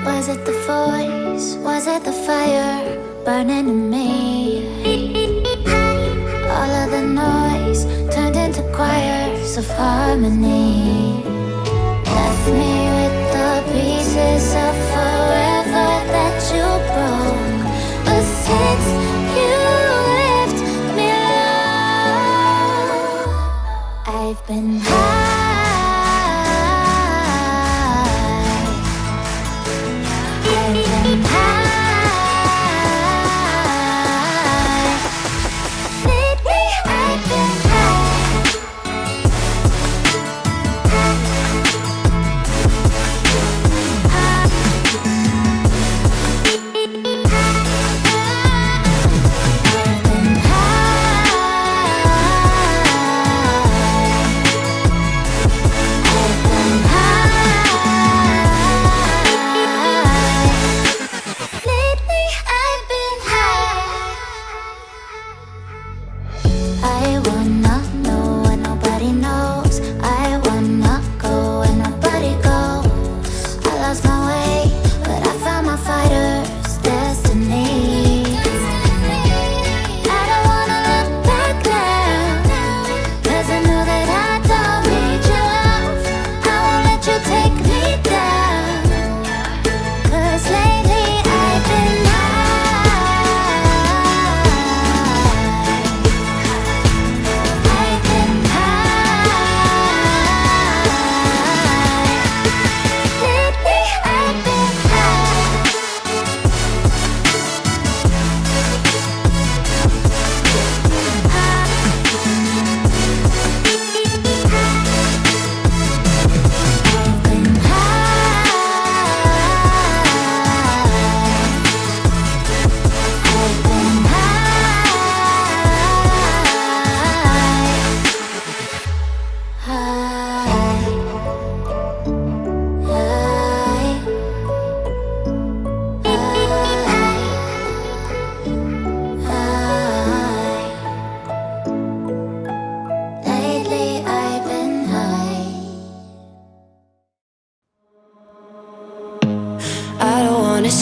Was it the voice? Was it the fire burning in me? All of the noise turned into choirs of harmony. Left me with the pieces of forever that you broke. But since you left me alone, I've been high. I've been high. Lately I've been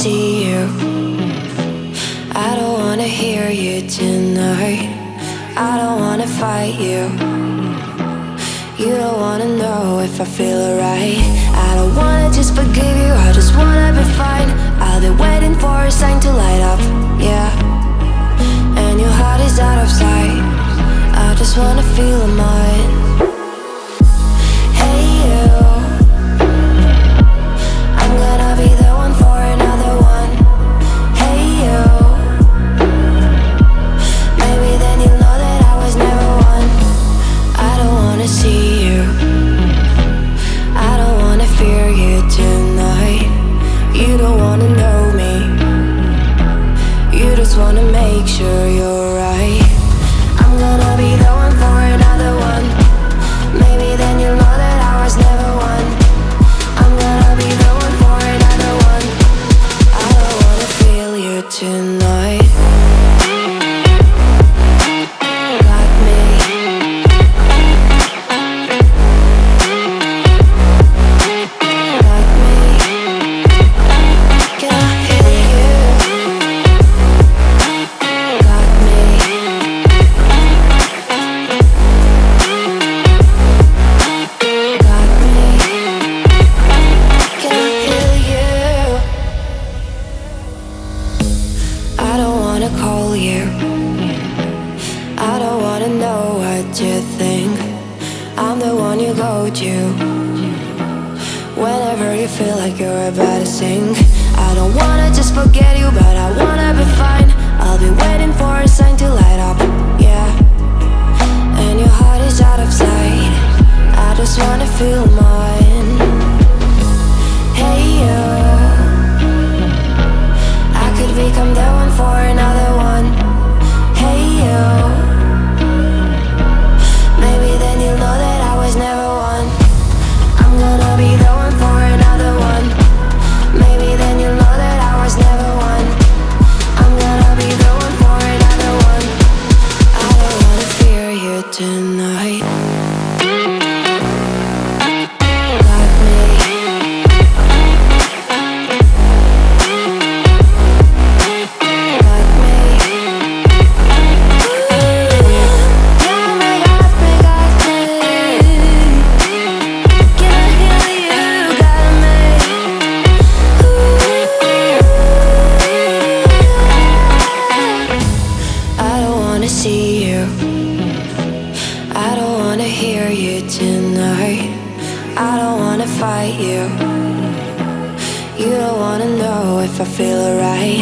see you. I don't wanna hear you tonight. I don't wanna fight you. You don't wanna know if I feel alright. I don't wanna just forgive you, I just wanna be fine. I'll be waiting for a sign to light up, yeah. And your heart is out of sight. I just wanna feel mine. Hey you, I'm gonna be the one for another one. Hey you, maybe then you'll know that I was never one. I don't wanna see you, I don't wanna fear you tonight. You don't wanna know me, you just wanna make sure you're right. I'm gonna be the one for another one. Maybe then you'll know that I was never one. I'm gonna be the one for another one. I don't wanna feel you tonight. Got me. Got me. Can I hear you? Got me. Got me. Can I hear you? I don't wanna call you. I don't wanna know what you think. I'm the one you go to whenever you feel like you're about to sink. I don't wanna just forget you, but I wanna be fine. I'll be waiting for a sign to light up, yeah. And your heart is out of sight. I just wanna feel mine. Hey you, I could become the one for another one. Hey you, maybe then you'll know that I was never one. I'm gonna be the one for another one. Maybe then you'll know that I was never one. You don't wanna know if I feel alright.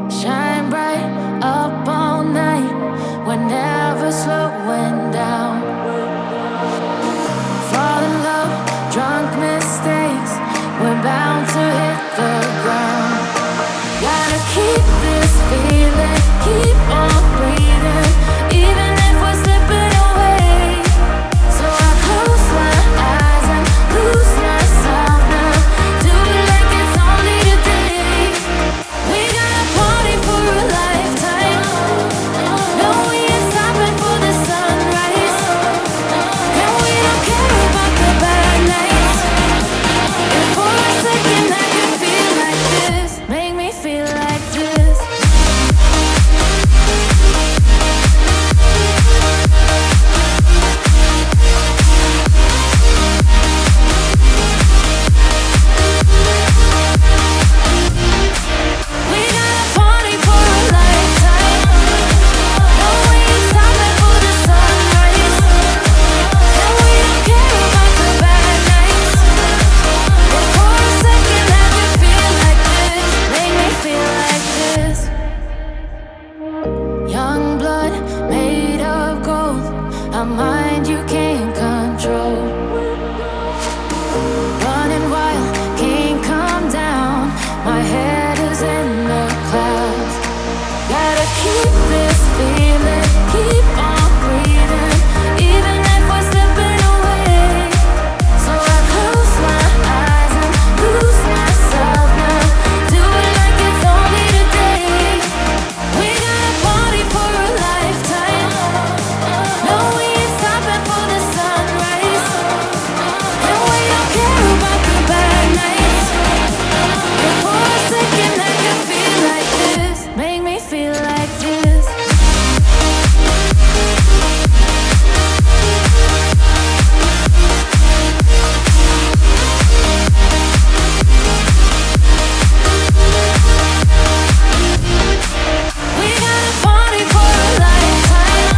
Shine bright up all night, we're never slowing down. Fall in love, drunk mistakes, we're bound to hit the ground. Gotta keep this feeling, keep on breathing, even if we're slipping away. So I close my eyes and lose myself now. Do it like it's only today. We got a party for a lifetime. No, we ain't stopping for the sunrise. And we don't care about the bad nights. If for a second I could feel like this, make me feel like this. We got a party for a lifetime. No, we ain't stopping for the sunrise. And we don't care about the bad nights. If for a second I could feel like this, make me feel like this. Young blood made of gold, a mind you can't control. Running wild, can't come down. My head is in the clouds. Gotta keep this feeling, keep on breathing, even if we're slipping away. So I close my eyes and lose myself now. Do it like it's only today. We got a party for a lifetime. No, we ain't stopping for the sunrise. And we don't care about the bad nights. If for a second I could feel like this, make me feel like this. We got a party for a lifetime.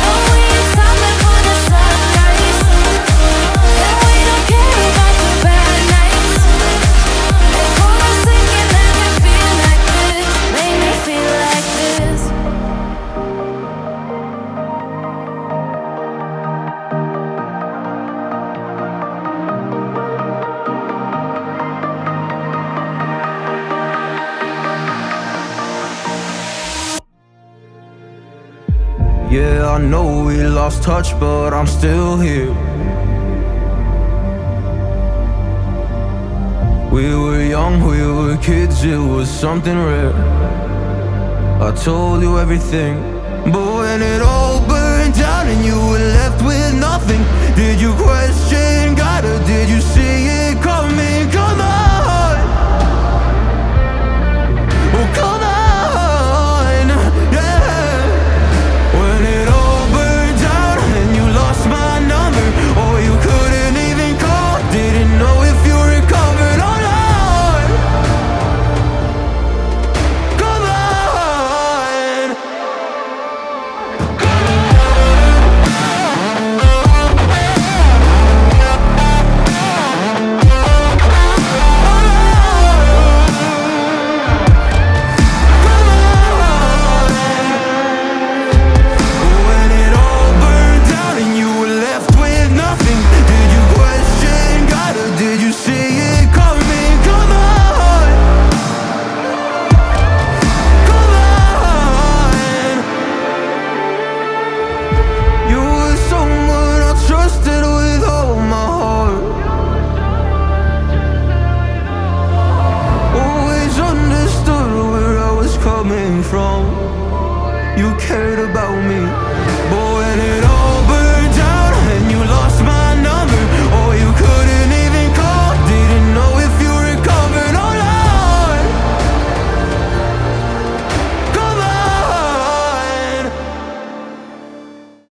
No, we ain't stopping for the sunrise. And we don't care about the bad nights. If for a second I could feel like this, make me feel like this. Yeah, I know we lost touch, but I'm still here. We were young, we were kids, it was something rare. I told you everything, but when it all burned down and you were left with nothing, did you question God or did you see it coming? Come on, oh come on, yeah. When it all burned down and you lost my number, or you couldn't even call, didn't know if you recovered or not. Come on. When it all burned down and you were left with nothing, did you question God or did you see it coming? Come on, come on. You were someone I trusted with all my heart. Always understood where I was coming from. You cared about